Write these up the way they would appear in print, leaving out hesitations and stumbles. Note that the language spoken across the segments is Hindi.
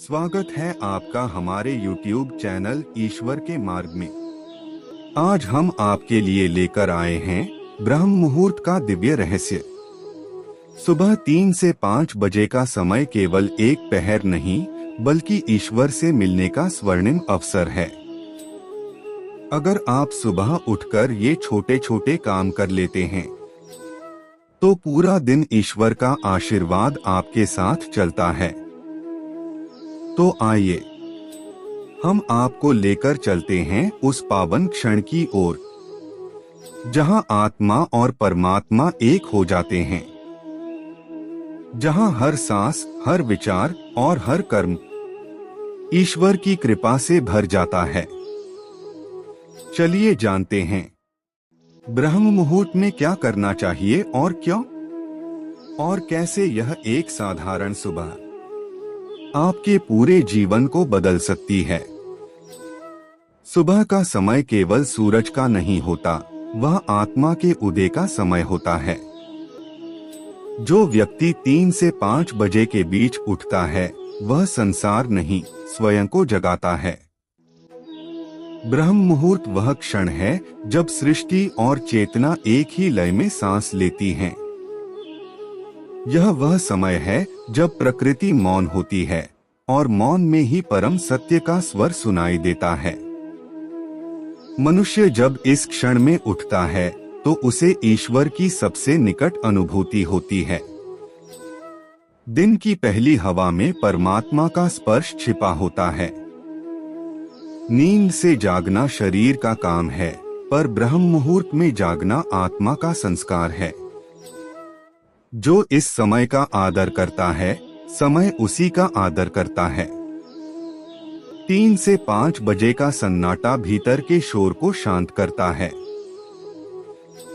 स्वागत है आपका हमारे YouTube चैनल ईश्वर के मार्ग में। आज हम आपके लिए लेकर आए हैं ब्रह्म मुहूर्त का दिव्य रहस्य। सुबह 3 से 5 बजे का समय केवल एक पहर नहीं बल्कि ईश्वर से मिलने का स्वर्णिम अवसर है। अगर आप सुबह उठकर ये छोटे छोटे काम कर लेते हैं तो पूरा दिन ईश्वर का आशीर्वाद आपके साथ चलता है। तो आइए हम आपको लेकर चलते हैं उस पावन क्षण की ओर जहां आत्मा और परमात्मा एक हो जाते हैं, जहां हर सांस, हर विचार और हर कर्म ईश्वर की कृपा से भर जाता है। चलिए जानते हैं ब्रह्म मुहूर्त में क्या करना चाहिए और क्यों, और कैसे यह एक साधारण सुबह आपके पूरे जीवन को बदल सकती है। सुबह का समय केवल सूरज का नहीं होता, वह आत्मा के उदय का समय होता है। जो व्यक्ति 3 से 5 बजे के बीच उठता है वह संसार नहीं, स्वयं को जगाता है। ब्रह्म मुहूर्त वह क्षण है जब सृष्टि और चेतना एक ही लय में सांस लेती हैं। यह वह समय है जब प्रकृति मौन होती है और मौन में ही परम सत्य का स्वर सुनाई देता है। मनुष्य जब इस क्षण में उठता है तो उसे ईश्वर की सबसे निकट अनुभूति होती है। दिन की पहली हवा में परमात्मा का स्पर्श छिपा होता है। नींद से जागना शरीर का काम है, पर ब्रह्म मुहूर्त में जागना आत्मा का संस्कार है। जो इस समय का आदर करता है, समय उसी का आदर करता है। 3 से 5 बजे का सन्नाटा भीतर के शोर को शांत करता है।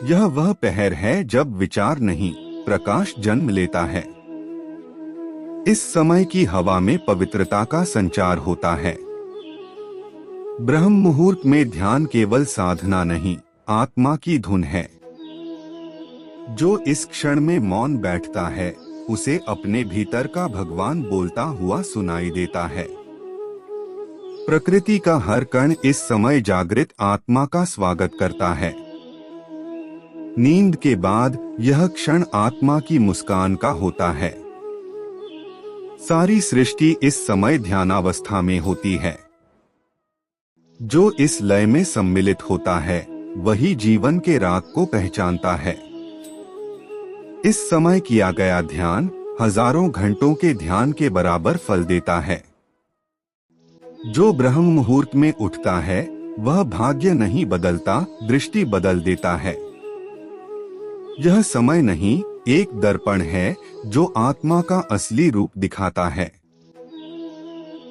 यह वह पहर है जब विचार नहीं, प्रकाश जन्म लेता है। इस समय की हवा में पवित्रता का संचार होता है। ब्रह्म मुहूर्त में ध्यान केवल साधना नहीं, आत्मा की धुन है। जो इस क्षण में मौन बैठता है उसे अपने भीतर का भगवान बोलता हुआ सुनाई देता है। प्रकृति का हर कण इस समय जागृत आत्मा का स्वागत करता है। नींद के बाद यह क्षण आत्मा की मुस्कान का होता है। सारी सृष्टि इस समय ध्यानावस्था में होती है। जो इस लय में सम्मिलित होता है वही जीवन के राग को पहचानता है। इस समय किया गया ध्यान हजारों घंटों के ध्यान के बराबर फल देता है। जो ब्रह्म मुहूर्त में उठता है वह भाग्य नहीं बदलता, दृष्टि बदल देता है। यह समय नहीं, एक दर्पण है जो आत्मा का असली रूप दिखाता है।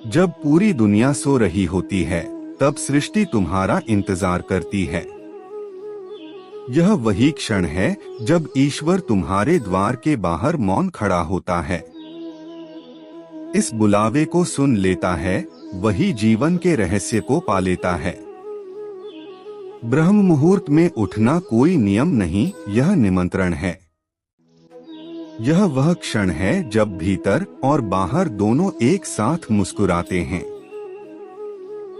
जब पूरी दुनिया सो रही होती है तब सृष्टि तुम्हारा इंतजार करती है। यह वही क्षण है जब ईश्वर तुम्हारे द्वार के बाहर मौन खड़ा होता है। इस बुलावे को सुन लेता है, वही जीवन के रहस्य को पा लेता है। ब्रह्म मुहूर्त में उठना कोई नियम नहीं, यह निमंत्रण है। यह वह क्षण है जब भीतर और बाहर दोनों एक साथ मुस्कुराते हैं।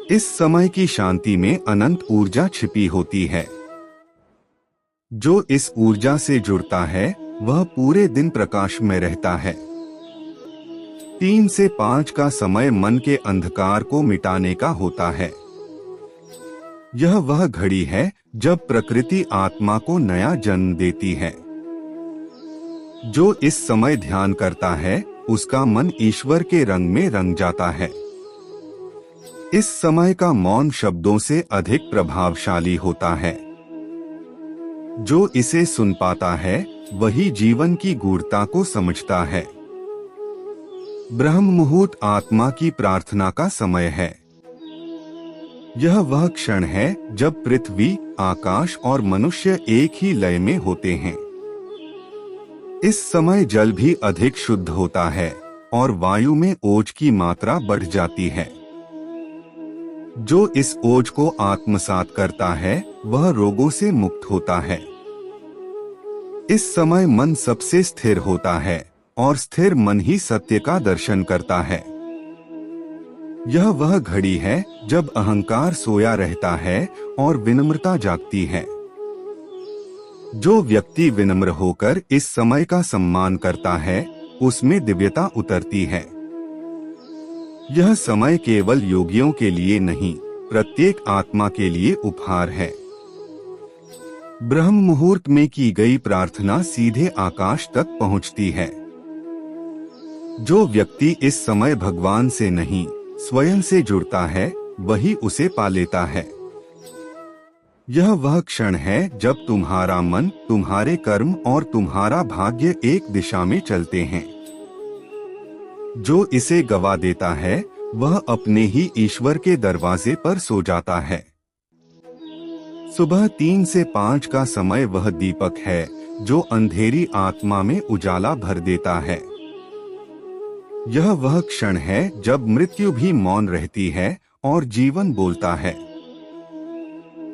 इस समय की शांति में अनंत ऊर्जा छिपी होती है। जो इस ऊर्जा से जुड़ता है वह पूरे दिन प्रकाश में रहता है। 3 से 5 का समय मन के अंधकार को मिटाने का होता है। यह वह घड़ी है जब प्रकृति आत्मा को नया जन्म देती है। जो इस समय ध्यान करता है उसका मन ईश्वर के रंग में रंग जाता है। इस समय का मौन शब्दों से अधिक प्रभावशाली होता है। जो इसे सुन पाता है वही जीवन की गूढ़ता को समझता है। ब्रह्म मुहूर्त आत्मा की प्रार्थना का समय है। यह वह क्षण है जब पृथ्वी, आकाश और मनुष्य एक ही लय में होते हैं। इस समय जल भी अधिक शुद्ध होता है और वायु में ओज की मात्रा बढ़ जाती है। जो इस ओज को आत्मसात करता है वह रोगों से मुक्त होता है। इस समय मन सबसे स्थिर होता है और स्थिर मन ही सत्य का दर्शन करता है। यह वह घड़ी है जब अहंकार सोया रहता है और विनम्रता जागती है। जो व्यक्ति विनम्र होकर इस समय का सम्मान करता है, उसमें दिव्यता उतरती है। यह समय केवल योगियों के लिए नहीं, प्रत्येक आत्मा के लिए उपहार है। ब्रह्म मुहूर्त में की गई प्रार्थना सीधे आकाश तक पहुंचती है। जो व्यक्ति इस समय भगवान से नहीं, स्वयं से जुड़ता है, वही उसे पा लेता है। यह वह क्षण है जब तुम्हारा मन, तुम्हारे कर्म और तुम्हारा भाग्य एक दिशा में चलते हैं। जो इसे गवा देता है, वह अपने ही ईश्वर के दरवाजे पर सो जाता है। सुबह 3 से 5 का समय वह दीपक है जो अंधेरी आत्मा में उजाला भर देता है। यह वह क्षण है जब मृत्यु भी मौन रहती है और जीवन बोलता है।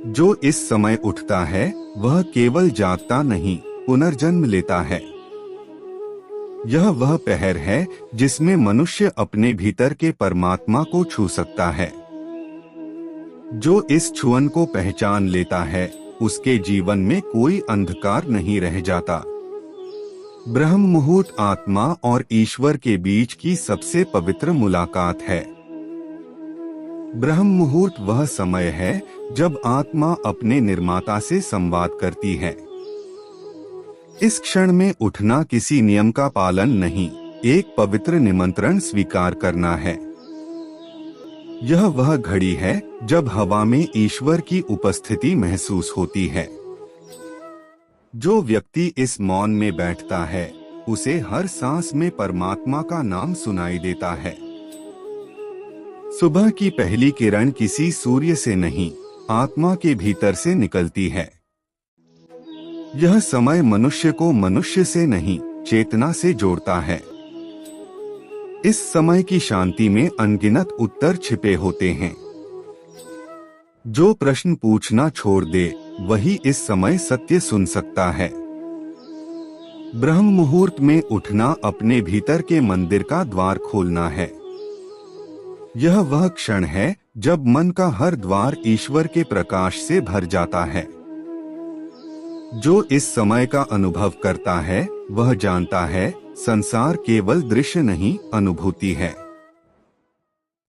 जो इस समय उठता है, वह केवल जागता नहीं, पुनर्जन्म लेता है। यह वह पहर है जिसमें मनुष्य अपने भीतर के परमात्मा को छू सकता है। जो इस छुअन को पहचान लेता है, उसके जीवन में कोई अंधकार नहीं रह जाता। ब्रह्म मुहूर्त आत्मा और ईश्वर के बीच की सबसे पवित्र मुलाकात है। ब्रह्म मुहूर्त वह समय है जब आत्मा अपने निर्माता से संवाद करती है। इस क्षण में उठना किसी नियम का पालन नहीं, एक पवित्र निमंत्रण स्वीकार करना है। यह वह घड़ी है जब हवा में ईश्वर की उपस्थिति महसूस होती है। जो व्यक्ति इस मौन में बैठता है, उसे हर सांस में परमात्मा का नाम सुनाई देता है। सुबह की पहली किरण किसी सूर्य से नहीं, आत्मा के भीतर से निकलती है। यह समय मनुष्य को मनुष्य से नहीं, चेतना से जोड़ता है। इस समय की शांति में अनगिनत उत्तर छिपे होते हैं। जो प्रश्न पूछना छोड़ दे, वही इस समय सत्य सुन सकता है। ब्रह्म मुहूर्त में उठना अपने भीतर के मंदिर का द्वार खोलना है। यह वह क्षण है जब मन का हर द्वार ईश्वर के प्रकाश से भर जाता है। जो इस समय का अनुभव करता है, वह जानता है संसार केवल दृश्य नहीं, अनुभूति है।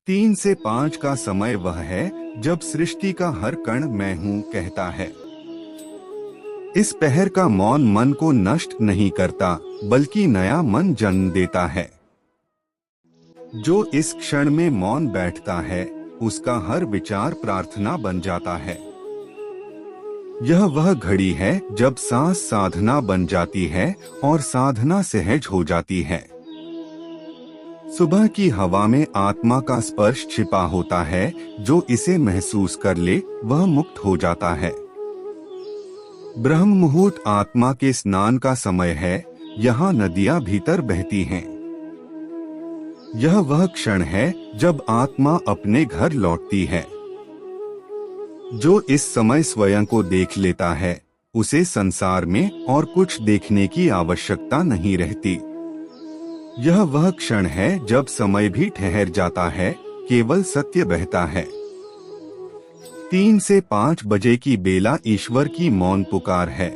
3 से 5 का समय वह है जब सृष्टि का हर कण मैं हूं कहता है। इस पहर का मौन मन को नष्ट नहीं करता, बल्कि नया मन जन्म देता है। जो इस क्षण में मौन बैठता है, उसका हर विचार प्रार्थना बन जाता है। यह वह घड़ी है जब सांस साधना बन जाती है और साधना सहज हो जाती है। सुबह की हवा में आत्मा का स्पर्श छिपा होता है। जो इसे महसूस कर ले, वह मुक्त हो जाता है। ब्रह्म मुहूर्त आत्मा के स्नान का समय है। यहाँ नदियां भीतर बहती हैं। यह वह क्षण है जब आत्मा अपने घर लौटती है। जो इस समय स्वयं को देख लेता है, उसे संसार में और कुछ देखने की आवश्यकता नहीं रहती। यह वह क्षण है जब समय भी ठहर जाता है, केवल सत्य बहता है। 3 से 5 बजे की बेला ईश्वर की मौन पुकार है।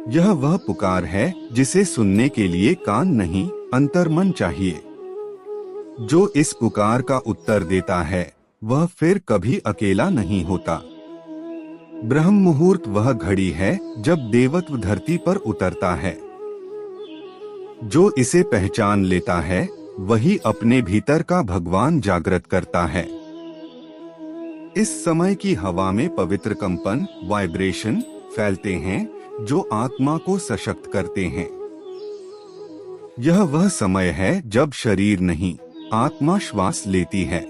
यह वह पुकार है जिसे सुनने के लिए कान नहीं, अंतर्मन चाहिए। जो इस पुकार का उत्तर देता है, वह फिर कभी अकेला नहीं होता। ब्रह्म मुहूर्त वह घड़ी है जब देवत्व धरती पर उतरता है। जो इसे पहचान लेता है, वही अपने भीतर का भगवान जागृत करता है। इस समय की हवा में पवित्र कंपन, वाइब्रेशन फैलते हैं जो आत्मा को सशक्त करते हैं। यह वह समय है जब शरीर नहीं, आत्मा श्वास लेती है।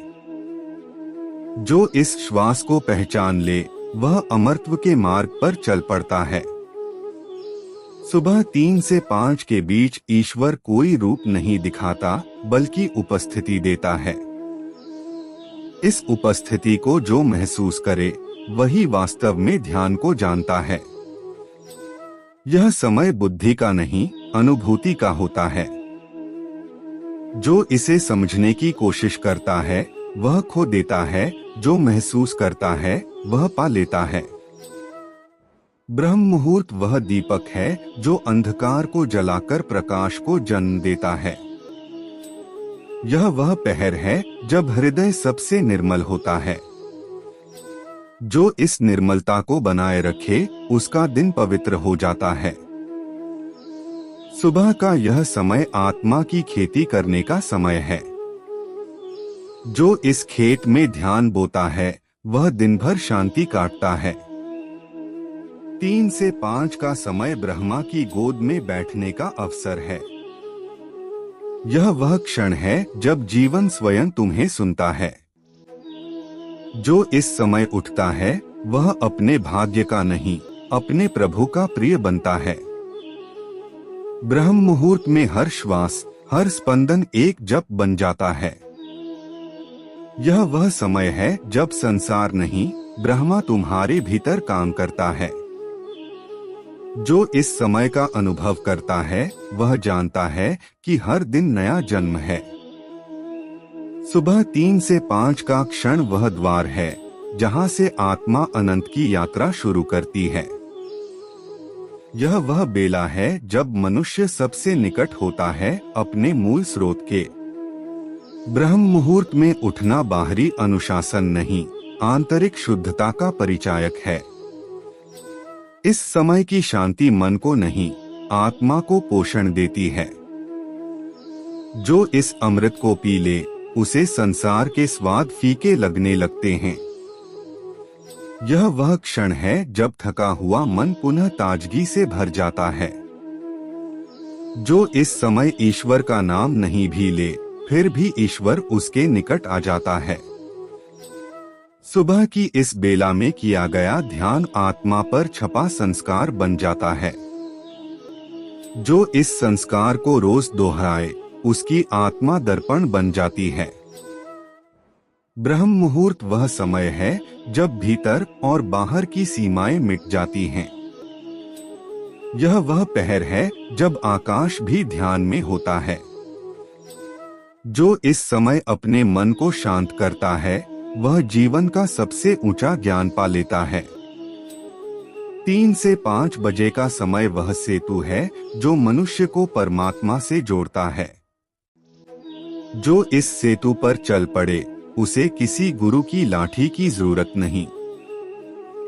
जो इस श्वास को पहचान ले, वह अमरत्व के मार्ग पर चल पड़ता है। सुबह 3 से 5 के बीच ईश्वर कोई रूप नहीं दिखाता, बल्कि उपस्थिति देता है। इस उपस्थिति को जो महसूस करे, वही वास्तव में ध्यान को जानता है। यह समय बुद्धि का नहीं, अनुभूति का होता है। जो इसे समझने की कोशिश करता है वह खो देता है, जो महसूस करता है वह पा लेता है। ब्रह्म मुहूर्त वह दीपक है जो अंधकार को जलाकर प्रकाश को जन्म देता है। यह वह पहर है जब हृदय सबसे निर्मल होता है। जो इस निर्मलता को बनाए रखे उसका दिन पवित्र हो जाता है। सुबह का यह समय आत्मा की खेती करने का समय है। जो इस खेत में ध्यान बोता है वह दिन भर शांति काटता है। 3 से 5 का समय ब्रह्मा की गोद में बैठने का अवसर है। यह वह क्षण है जब जीवन स्वयं तुम्हें सुनता है। जो इस समय उठता है वह अपने भाग्य का नहीं, अपने प्रभु का प्रिय बनता है। ब्रह्म मुहूर्त में हर श्वास, हर स्पंदन एक जप बन जाता है। यह वह समय है जब संसार नहीं, ब्रह्मा तुम्हारे भीतर काम करता है। जो इस समय का अनुभव करता है वह जानता है कि हर दिन नया जन्म है। सुबह 3 से 5 का क्षण वह द्वार है जहां से आत्मा अनंत की यात्रा शुरू करती है। यह वह बेला है जब मनुष्य सबसे निकट होता है अपने मूल स्रोत के। ब्रह्म मुहूर्त में उठना बाहरी अनुशासन नहीं, आंतरिक शुद्धता का परिचायक है। इस समय की शांति मन को नहीं, आत्मा को पोषण देती है। जो इस अमृत को पी ले उसे संसार के स्वाद फीके लगने लगते हैं। यह वह क्षण है जब थका हुआ मन पुनः ताजगी से भर जाता है। जो इस समय ईश्वर का नाम नहीं भी ले फिर भी ईश्वर उसके निकट आ जाता है। सुबह की इस बेला में किया गया ध्यान आत्मा पर छपा संस्कार बन जाता है। जो इस संस्कार को रोज दोहराए उसकी आत्मा दर्पण बन जाती है। ब्रह्म मुहूर्त वह समय है जब भीतर और बाहर की सीमाएं मिट जाती हैं। यह वह पहर है जब आकाश भी ध्यान में होता है। जो इस समय अपने मन को शांत करता है वह जीवन का सबसे ऊंचा ज्ञान पा लेता है। 3 से 5 बजे का समय वह सेतु है जो मनुष्य को परमात्मा से जोड़ता है। जो इस सेतु पर चल पड़े उसे किसी गुरु की लाठी की जरूरत नहीं।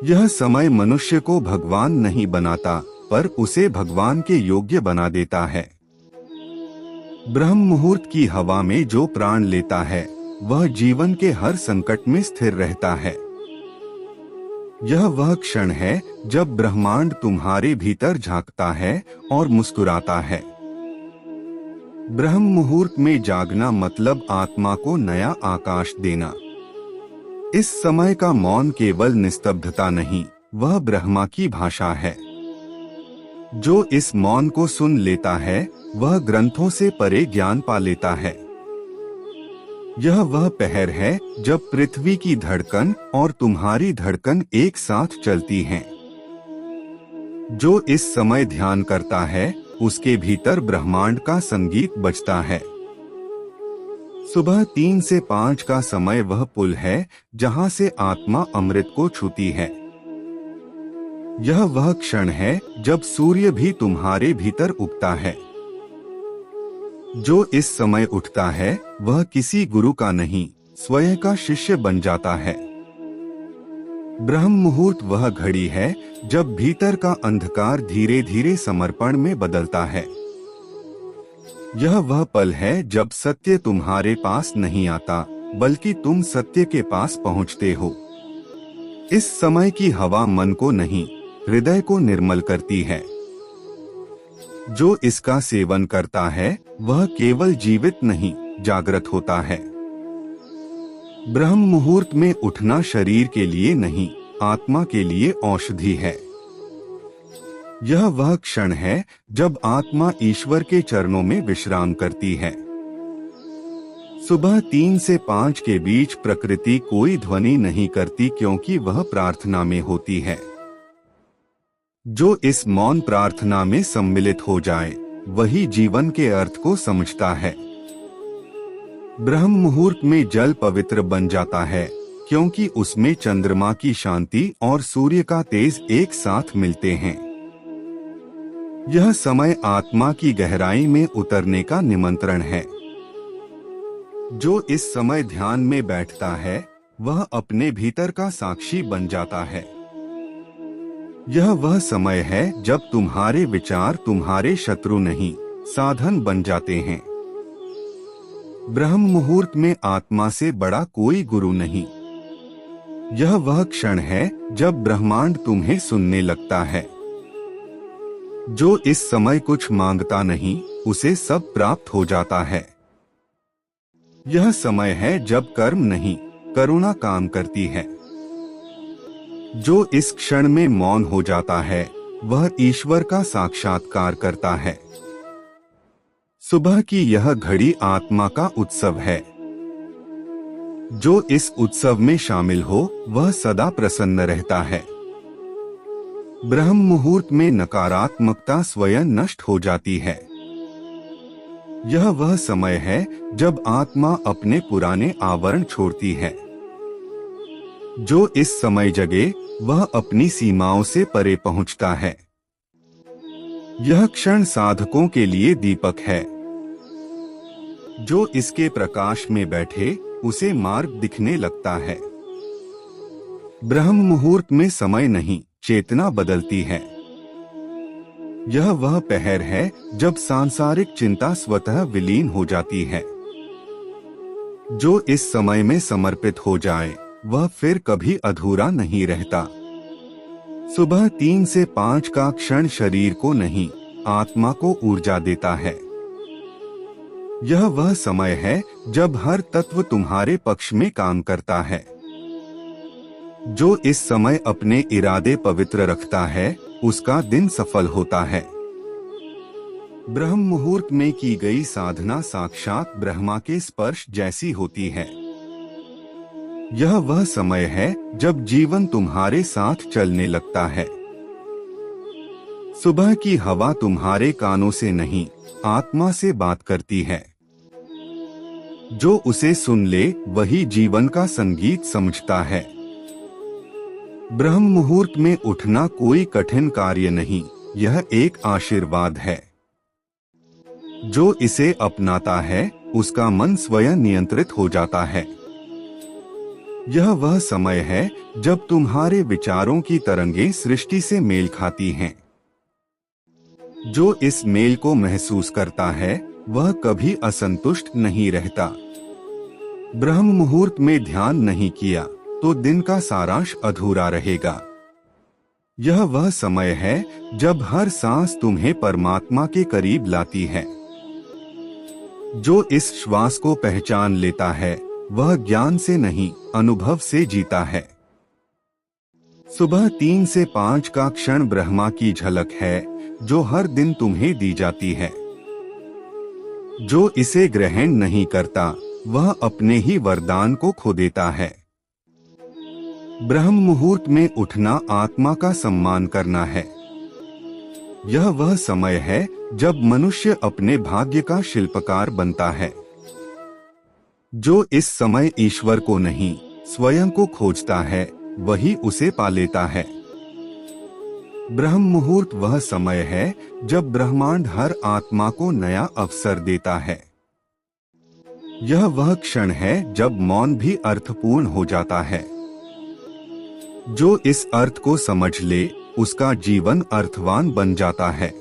यह समय मनुष्य को भगवान नहीं बनाता पर उसे भगवान के योग्य बना देता है। ब्रह्म मुहूर्त की हवा में जो प्राण लेता है वह जीवन के हर संकट में स्थिर रहता है। यह वह क्षण है जब ब्रह्मांड तुम्हारे भीतर झांकता है और मुस्कुराता है। ब्रह्म मुहूर्त में जागना मतलब आत्मा को नया आकाश देना। इस समय का मौन केवल निस्तब्धता नहीं, वह ब्रह्मा की भाषा है। जो इस मौन को सुन लेता है वह ग्रंथों से परे ज्ञान पा लेता है। यह वह पहर है जब पृथ्वी की धड़कन और तुम्हारी धड़कन एक साथ चलती हैं। जो इस समय ध्यान करता है उसके भीतर ब्रह्मांड का संगीत बजता है। सुबह 3 से 5 का समय वह पुल है जहां से आत्मा अमृत को छूती है। यह वह क्षण है जब सूर्य भी तुम्हारे भीतर उगता है। जो इस समय उठता है वह किसी गुरु का नहीं, स्वयं का शिष्य बन जाता है। ब्रह्म मुहूर्त वह घड़ी है जब भीतर का अंधकार धीरे धीरे समर्पण में बदलता है। यह वह पल है जब सत्य तुम्हारे पास नहीं आता बल्कि तुम सत्य के पास पहुंचते हो। इस समय की हवा मन को नहीं, हृदय को निर्मल करती है। जो इसका सेवन करता है वह केवल जीवित नहीं, जागृत होता है। ब्रह्म मुहूर्त में उठना शरीर के लिए नहीं, आत्मा के लिए औषधि है। यह वह क्षण है जब आत्मा ईश्वर के चरणों में विश्राम करती है। सुबह 3 से 5 के बीच प्रकृति कोई ध्वनि नहीं करती क्योंकि वह प्रार्थना में होती है। जो इस मौन प्रार्थना में सम्मिलित हो जाए वही जीवन के अर्थ को समझता है। ब्रह्म मुहूर्त में जल पवित्र बन जाता है क्योंकि उसमें चंद्रमा की शांति और सूर्य का तेज एक साथ मिलते हैं। यह समय आत्मा की गहराई में उतरने का निमंत्रण है। जो इस समय ध्यान में बैठता है वह अपने भीतर का साक्षी बन जाता है। यह वह समय है जब तुम्हारे विचार तुम्हारे शत्रु नहीं, साधन बन जाते हैं। ब्रह्म मुहूर्त में आत्मा से बड़ा कोई गुरु नहीं। यह वह क्षण है जब ब्रह्मांड तुम्हें सुनने लगता है। जो इस समय कुछ मांगता नहीं, उसे सब प्राप्त हो जाता है। यह समय है जब कर्म नहीं, करुणा काम करती है। जो इस क्षण में मौन हो जाता है वह ईश्वर का साक्षात्कार करता है। सुबह की यह घड़ी आत्मा का उत्सव है। जो इस उत्सव में शामिल हो वह सदा प्रसन्न रहता है। ब्रह्म मुहूर्त में नकारात्मकता स्वयं नष्ट हो जाती है। यह वह समय है जब आत्मा अपने पुराने आवरण छोड़ती है। जो इस समय जगे वह अपनी सीमाओं से परे पहुंचता है। यह क्षण साधकों के लिए दीपक है। जो इसके प्रकाश में बैठे उसे मार्ग दिखने लगता है। ब्रह्म मुहूर्त में समय नहीं, चेतना बदलती है। यह वह पहर है जब सांसारिक चिंता स्वतः विलीन हो जाती है। जो इस समय में समर्पित हो जाए वह फिर कभी अधूरा नहीं रहता। सुबह 3 से 5 का क्षण शरीर को नहीं, आत्मा को ऊर्जा देता है। यह वह समय है जब हर तत्व तुम्हारे पक्ष में काम करता है। जो इस समय अपने इरादे पवित्र रखता है उसका दिन सफल होता है। ब्रह्म मुहूर्त में की गई साधना साक्षात ब्रह्मा के स्पर्श जैसी होती है। यह वह समय है जब जीवन तुम्हारे साथ चलने लगता है। सुबह की हवा तुम्हारे कानों से नहीं, आत्मा से बात करती है। जो उसे सुन ले वही जीवन का संगीत समझता है। ब्रह्म मुहूर्त में उठना कोई कठिन कार्य नहीं, यह एक आशीर्वाद है। जो इसे अपनाता है उसका मन स्वयं नियंत्रित हो जाता है। यह वह समय है जब तुम्हारे विचारों की तरंगें सृष्टि से मेल खाती हैं। जो इस मेल को महसूस करता है वह कभी असंतुष्ट नहीं रहता। ब्रह्म मुहूर्त में ध्यान नहीं किया तो दिन का सारांश अधूरा रहेगा। यह वह समय है जब हर सांस तुम्हें परमात्मा के करीब लाती है। जो इस श्वास को पहचान लेता है वह ज्ञान से नहीं, अनुभव से जीता है। सुबह 3 से 5 का क्षण ब्रह्मा की झलक है जो हर दिन तुम्हें दी जाती है। जो इसे ग्रहण नहीं करता वह अपने ही वरदान को खो देता है। ब्रह्म मुहूर्त में उठना आत्मा का सम्मान करना है। यह वह समय है जब मनुष्य अपने भाग्य का शिल्पकार बनता है। जो इस समय ईश्वर को नहीं, स्वयं को खोजता है वही उसे पा लेता है। ब्रह्म मुहूर्त वह समय है जब ब्रह्मांड हर आत्मा को नया अवसर देता है। यह वह क्षण है जब मौन भी अर्थपूर्ण हो जाता है। जो इस अर्थ को समझ ले उसका जीवन अर्थवान बन जाता है।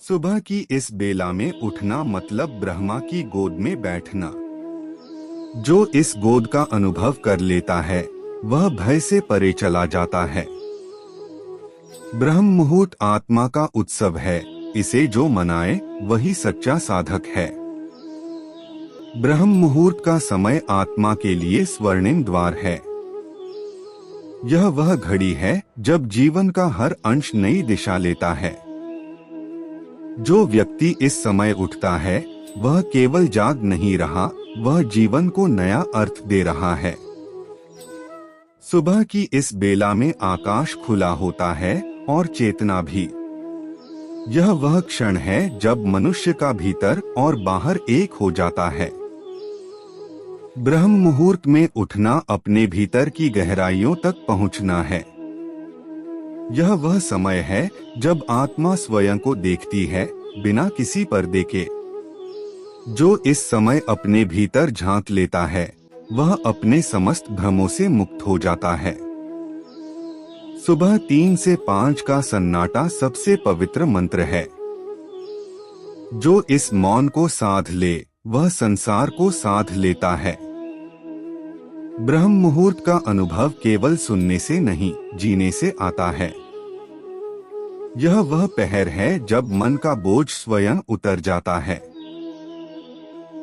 सुबह की इस बेला में उठना मतलब ब्रह्मा की गोद में बैठना। जो इस गोद का अनुभव कर लेता है वह भय से परे चला जाता है। ब्रह्म मुहूर्त आत्मा का उत्सव है, इसे जो मनाए वही सच्चा साधक है। ब्रह्म मुहूर्त का समय आत्मा के लिए स्वर्णिम द्वार है। यह वह घड़ी है जब जीवन का हर अंश नई दिशा लेता है। जो व्यक्ति इस समय उठता है वह केवल जाग नहीं रहा, वह जीवन को नया अर्थ दे रहा है। सुबह की इस बेला में आकाश खुला होता है और चेतना भी। यह वह क्षण है जब मनुष्य का भीतर और बाहर एक हो जाता है। ब्रह्म मुहूर्त में उठना अपने भीतर की गहराइयों तक पहुंचना है। यह वह समय है जब आत्मा स्वयं को देखती है, बिना किसी पर्दे के। जो इस समय अपने भीतर झांक लेता है, वह अपने समस्त भ्रमों से मुक्त हो जाता है। सुबह 3 से 5 का सन्नाटा सबसे पवित्र मंत्र है। जो इस मौन को साध ले, वह संसार को साध लेता है। ब्रह्म मुहूर्त का अनुभव केवल सुनने से नहीं, जीने से आता है। यह वह पहर है जब मन का बोझ स्वयं उतर जाता है।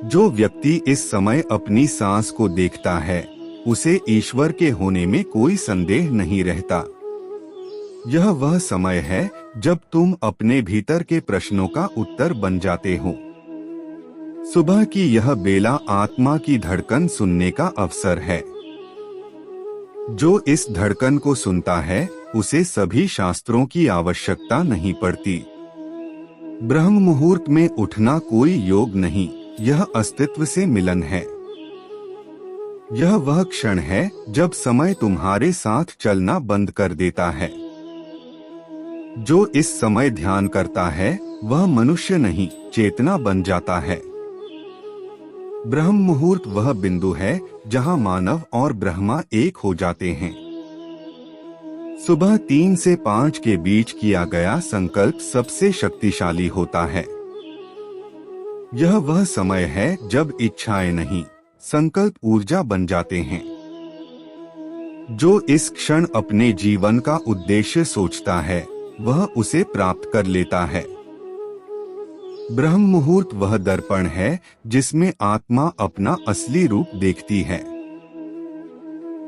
जो व्यक्ति इस समय अपनी सांस को देखता है, उसे ईश्वर के होने में कोई संदेह नहीं रहता। यह वह समय है जब तुम अपने भीतर के प्रश्नों का उत्तर बन जाते हो। सुबह की यह बेला आत्मा की धड़कन सुनने का अवसर है। जो इस धड़कन को सुनता है, उसे सभी शास्त्रों की आवश्यकता नहीं पड़ती। ब्रह्म मुहूर्त में उठना कोई योग नहीं, यह अस्तित्व से मिलन है। यह वह क्षण है जब समय तुम्हारे साथ चलना बंद कर देता है। जो इस समय ध्यान करता है, वह मनुष्य नहीं, चेतना बन जाता है। ब्रह्म मुहूर्त वह बिंदु है जहां मानव और ब्रह्मा एक हो जाते हैं। सुबह 3 से 5 के बीच किया गया संकल्प सबसे शक्तिशाली होता है। यह वह समय है जब इच्छाएं नहीं, संकल्प ऊर्जा बन जाते हैं। जो इस क्षण अपने जीवन का उद्देश्य सोचता है, वह उसे प्राप्त कर लेता है। ब्रह्म मुहूर्त वह दर्पण है जिसमें आत्मा अपना असली रूप देखती है।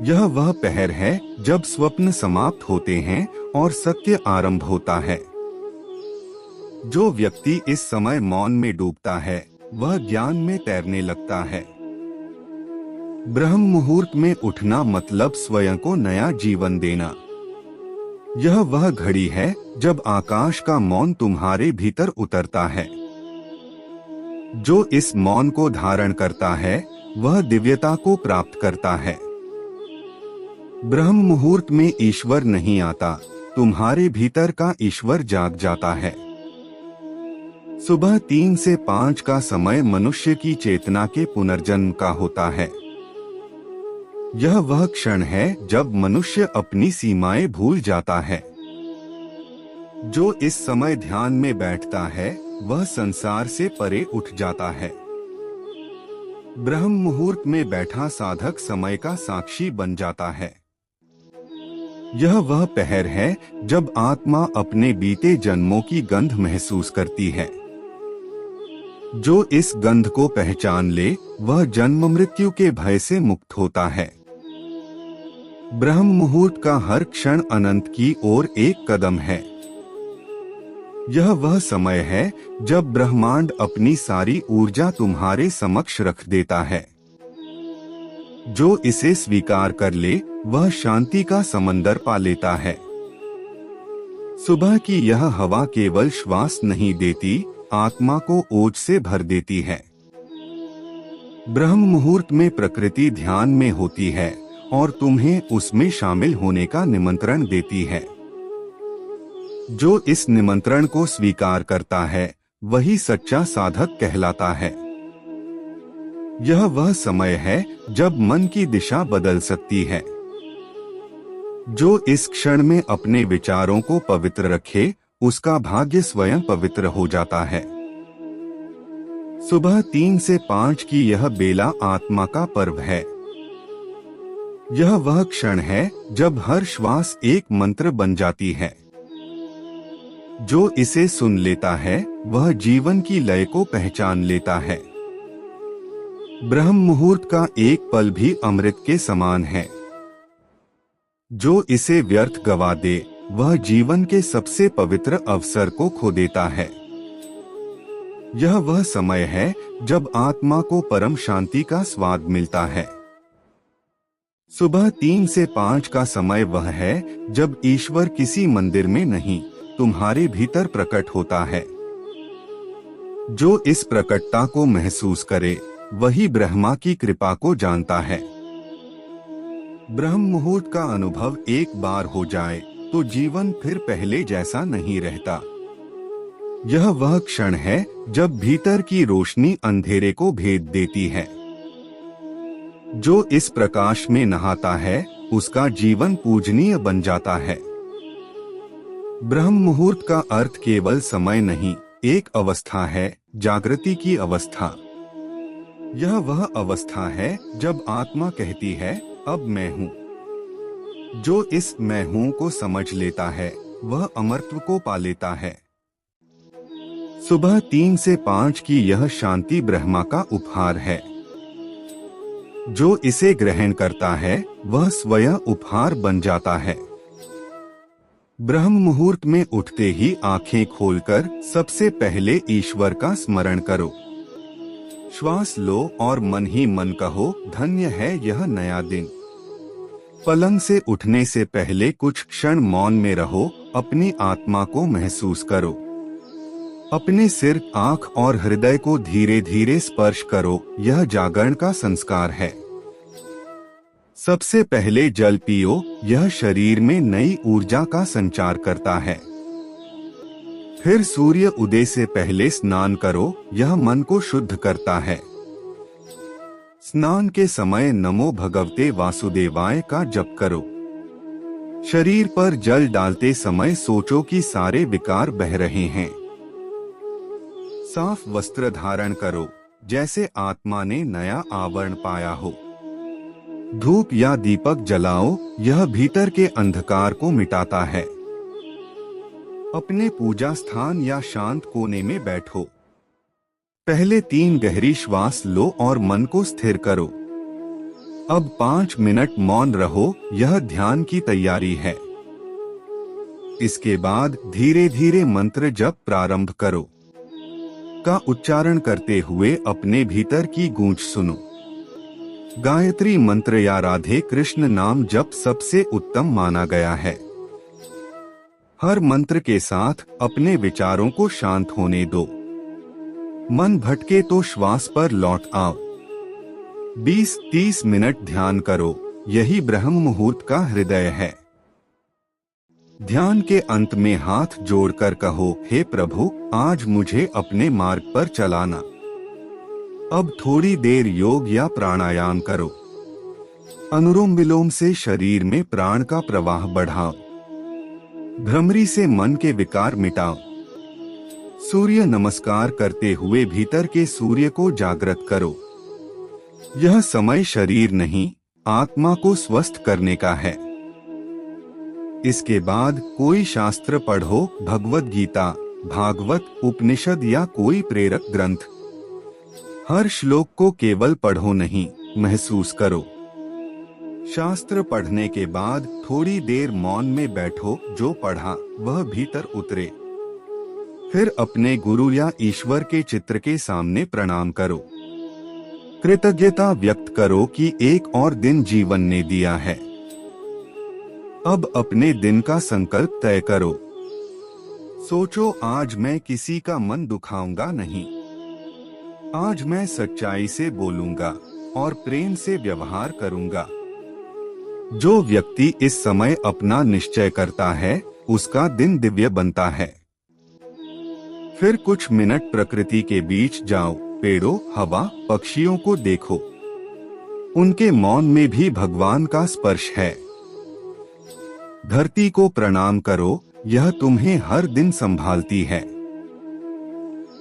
यह वह पहर है जब स्वप्न समाप्त होते हैं और सत्य आरंभ होता है। जो व्यक्ति इस समय मौन में डूबता है, वह ज्ञान में तैरने लगता है। ब्रह्म मुहूर्त में उठना मतलब स्वयं को नया जीवन देना। यह वह घड़ी है जब आकाश का मौन तुम्हारे भीतर उतरता है। जो इस मौन को धारण करता है, वह दिव्यता को प्राप्त करता है। ब्रह्म मुहूर्त में ईश्वर नहीं आता, तुम्हारे भीतर का ईश्वर जाग जाता है। सुबह 3 से 5 का समय मनुष्य की चेतना के पुनर्जन्म का होता है। यह वह क्षण है जब मनुष्य अपनी सीमाएं भूल जाता है। जो इस समय ध्यान में बैठता है, वह संसार से परे उठ जाता है। ब्रह्म मुहूर्त में बैठा साधक समय का साक्षी बन जाता है। यह वह पहर है जब आत्मा अपने बीते जन्मों की गंध महसूस करती है। जो इस गंध को पहचान ले, वह जन्म मृत्यु के भय से मुक्त होता है। ब्रह्म मुहूर्त का हर क्षण अनंत की ओर एक कदम है। यह वह समय है जब ब्रह्मांड अपनी सारी ऊर्जा तुम्हारे समक्ष रख देता है। जो इसे स्वीकार कर ले, वह शांति का समंदर पा लेता है। सुबह की यह हवा केवल श्वास नहीं देती, आत्मा को ओज से भर देती है। ब्रह्म मुहूर्त में प्रकृति ध्यान में होती है और तुम्हें उसमें शामिल होने का निमंत्रण देती है। जो इस निमंत्रण को स्वीकार करता है, वही सच्चा साधक कहलाता है। यह वह समय है जब मन की दिशा बदल सकती है। जो इस क्षण में अपने विचारों को पवित्र रखे, उसका भाग्य स्वयं पवित्र हो जाता है। सुबह 3 से 5 की यह बेला आत्मा का पर्व है। यह वह क्षण है जब हर श्वास एक मंत्र बन जाती है। जो इसे सुन लेता है, वह जीवन की लय को पहचान लेता है। ब्रह्म मुहूर्त का एक पल भी अमृत के समान है। जो इसे व्यर्थ गवा दे, वह जीवन के सबसे पवित्र अवसर को खो देता है। यह वह समय है जब आत्मा को परम शांति का स्वाद मिलता है। सुबह 3 से 5 का समय वह है जब ईश्वर किसी मंदिर में नहीं, तुम्हारे भीतर प्रकट होता है। जो इस प्रकटता को महसूस करे, वही ब्रह्मा की कृपा को जानता है। ब्रह्म मुहूर्त का अनुभव एक बार हो जाए तो जीवन फिर पहले जैसा नहीं रहता। यह वह क्षण है जब भीतर की रोशनी अंधेरे को भेद देती है। जो इस प्रकाश में नहाता है उसका जीवन पूजनीय बन जाता है। ब्रह्म मुहूर्त का अर्थ केवल समय नहीं, एक अवस्था है, जागृति की अवस्था। यह वह अवस्था है जब आत्मा कहती है अब मैं हूँ। जो इस मैं हूँ को समझ लेता है वह अमरत्व को पा लेता है। सुबह 3 से 5 की यह शांति ब्रह्मा का उपहार है। जो इसे ग्रहण करता है वह स्वयं उपहार बन जाता है। ब्रह्म मुहूर्त में उठते ही आंखें खोलकर सबसे पहले ईश्वर का स्मरण करो। श्वास लो और मन ही मन कहो धन्य है यह नया दिन। पलंग से उठने से पहले कुछ क्षण मौन में रहो, अपनी आत्मा को महसूस करो। अपने सिर, आंख और हृदय को धीरे धीरे स्पर्श करो, यह जागरण का संस्कार है। सबसे पहले जल पियो, यह शरीर में नई ऊर्जा का संचार करता है। फिर सूर्य उदय से पहले स्नान करो, यह मन को शुद्ध करता है। स्नान के समय नमो भगवते वासुदेवाय का जप करो। शरीर पर जल डालते समय सोचो कि सारे विकार बह रहे हैं। साफ वस्त्र धारण करो, जैसे आत्मा ने नया आवरण पाया हो। धूप या दीपक जलाओ, यह भीतर के अंधकार को मिटाता है। अपने पूजा स्थान या शांत कोने में बैठो। पहले 3 गहरी श्वास लो और मन को स्थिर करो। अब 5 मिनट मौन रहो, यह ध्यान की तैयारी है। इसके बाद धीरे धीरे मंत्र जप प्रारंभ करो। का उच्चारण करते हुए अपने भीतर की गूंज सुनो। गायत्री मंत्र या राधे कृष्ण नाम जप सबसे उत्तम माना गया है। हर मंत्र के साथ अपने विचारों को शांत होने दो। मन भटके तो श्वास पर लौट आओ। 20-30 मिनट ध्यान करो, यही ब्रह्म मुहूर्त का हृदय है। ध्यान के अंत में हाथ जोड़कर कहो, हे प्रभु, आज मुझे अपने मार्ग पर चलाना। अब थोड़ी देर योग या प्राणायाम करो। अनुलोम विलोम से शरीर में प्राण का प्रवाह बढ़ाओ। भ्रमरी से मन के विकार मिटाओ। सूर्य नमस्कार करते हुए भीतर के सूर्य को जागृत करो। यह समय शरीर नहीं, आत्मा को स्वस्थ करने का है। इसके बाद कोई शास्त्र पढ़ो, भगवद गीता, भागवत, उपनिषद या कोई प्रेरक ग्रंथ। हर श्लोक को केवल पढ़ो नहीं, महसूस करो। शास्त्र पढ़ने के बाद थोड़ी देर मौन में बैठो, जो पढ़ा वह भीतर उतरे। फिर अपने गुरु या ईश्वर के चित्र के सामने प्रणाम करो। कृतज्ञता व्यक्त करो कि एक और दिन जीवन ने दिया है। अब अपने दिन का संकल्प तय करो। सोचो, आज मैं किसी का मन दुखाऊंगा नहीं। आज मैं सच्चाई से बोलूंगा और प्रेम से व्यवहार करूंगा। जो व्यक्ति इस समय अपना निश्चय करता है उसका दिन दिव्य बनता है। फिर कुछ मिनट प्रकृति के बीच जाओ, पेड़ों, हवा, पक्षियों को देखो। उनके मौन में भी भगवान का स्पर्श है। धरती को प्रणाम करो, यह तुम्हें हर दिन संभालती है।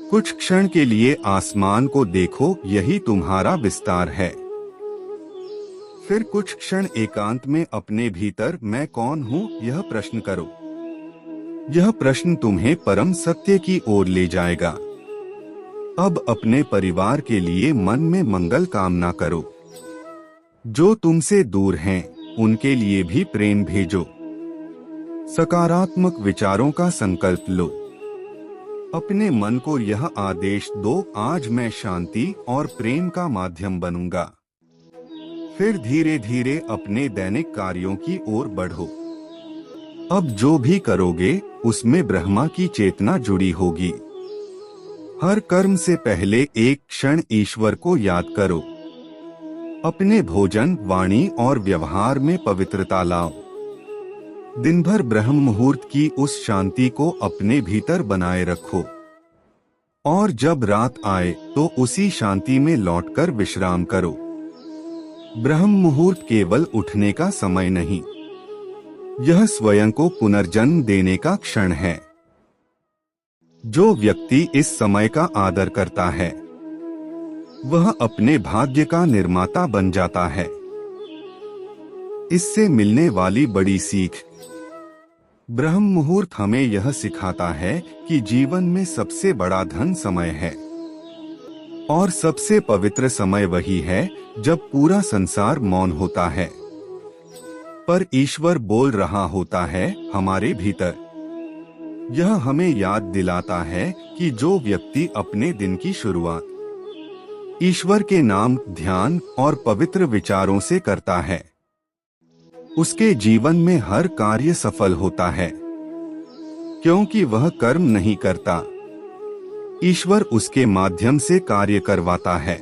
कुछ क्षण के लिए आसमान को देखो, यही तुम्हारा विस्तार है। फिर कुछ क्षण एकांत में अपने भीतर मैं कौन हूँ यह प्रश्न करो। यह प्रश्न तुम्हें परम सत्य की ओर ले जाएगा। अब अपने परिवार के लिए मन में मंगल कामना करो। जो तुमसे दूर हैं, उनके लिए भी प्रेम भेजो। सकारात्मक विचारों का संकल्प लो। अपने मन को यह आदेश दो, आज मैं शांति और प्रेम का माध्यम बनूंगा। फिर धीरे धीरे अपने दैनिक कार्यों की ओर बढ़ो। अब जो भी करोगे उसमें ब्रह्मा की चेतना जुड़ी होगी। हर कर्म से पहले एक क्षण ईश्वर को याद करो। अपने भोजन, वाणी और व्यवहार में पवित्रता लाओ। दिन भर ब्रह्म मुहूर्त की उस शांति को अपने भीतर बनाए रखो और जब रात आए तो उसी शांति में लौटकर विश्राम करो। ब्रह्म मुहूर्त केवल उठने का समय नहीं, यह स्वयं को पुनर्जन्म देने का क्षण है। जो व्यक्ति इस समय का आदर करता है वह अपने भाग्य का निर्माता बन जाता है। इससे मिलने वाली बड़ी सीख। ब्रह्म मुहूर्त हमें यह सिखाता है कि जीवन में सबसे बड़ा धन समय है और सबसे पवित्र समय वही है जब पूरा संसार मौन होता है पर ईश्वर बोल रहा होता है हमारे भीतर। यह हमें याद दिलाता है कि जो व्यक्ति अपने दिन की शुरुआत ईश्वर के नाम, ध्यान और पवित्र विचारों से करता है उसके जीवन में हर कार्य सफल होता है, क्योंकि वह कर्म नहीं करता, ईश्वर उसके माध्यम से कार्य करवाता है।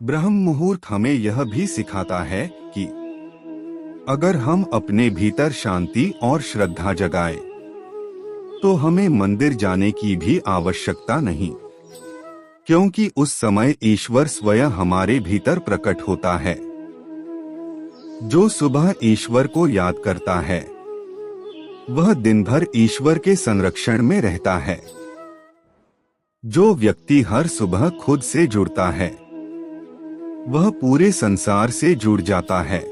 ब्रह्म मुहूर्त हमें यह भी सिखाता है कि अगर हम अपने भीतर शांति और श्रद्धा जगाएं, तो हमें मंदिर जाने की भी आवश्यकता नहीं, क्योंकि उस समय ईश्वर स्वयं हमारे भीतर प्रकट होता है। जो सुबह ईश्वर को याद करता है वह दिन भर ईश्वर के संरक्षण में रहता है। जो व्यक्ति हर सुबह खुद से जुड़ता है वह पूरे संसार से जुड़ जाता है।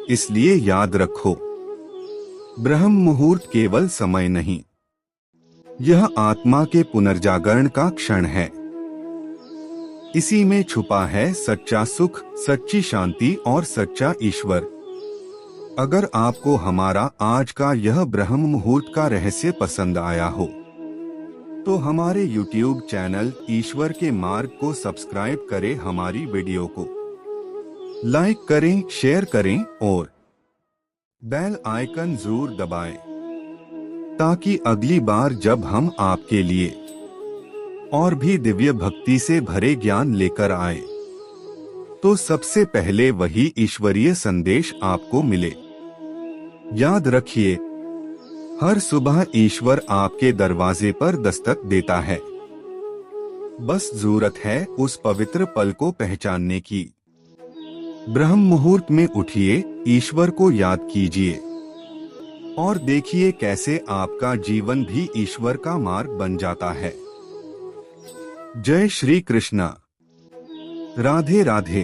इसलिए याद रखो, ब्रह्म मुहूर्त केवल समय नहीं, यह आत्मा के पुनर्जागरण का क्षण है। इसी में छुपा है सच्चा सुख, सच्ची शांति और सच्चा ईश्वर। अगर आपको हमारा आज का यह ब्रह्म मुहूर्त का रहस्य पसंद आया हो तो हमारे YouTube चैनल ईश्वर के मार्ग को सब्सक्राइब करें, हमारी वीडियो को लाइक करें, शेयर करें और बेल आइकन जरूर दबाएं, ताकि अगली बार जब हम आपके लिए और भी दिव्य भक्ति से भरे ज्ञान लेकर आए तो सबसे पहले वही ईश्वरीय संदेश आपको मिले। याद रखिए, हर सुबह ईश्वर आपके दरवाजे पर दस्तक देता है। बस जरूरत है उस पवित्र पल को पहचानने की। ब्रह्म मुहूर्त में उठिए, ईश्वर को याद कीजिए और देखिए कैसे आपका जीवन भी ईश्वर का मार्ग बन जाता है। जय श्री कृष्णा। राधे राधे।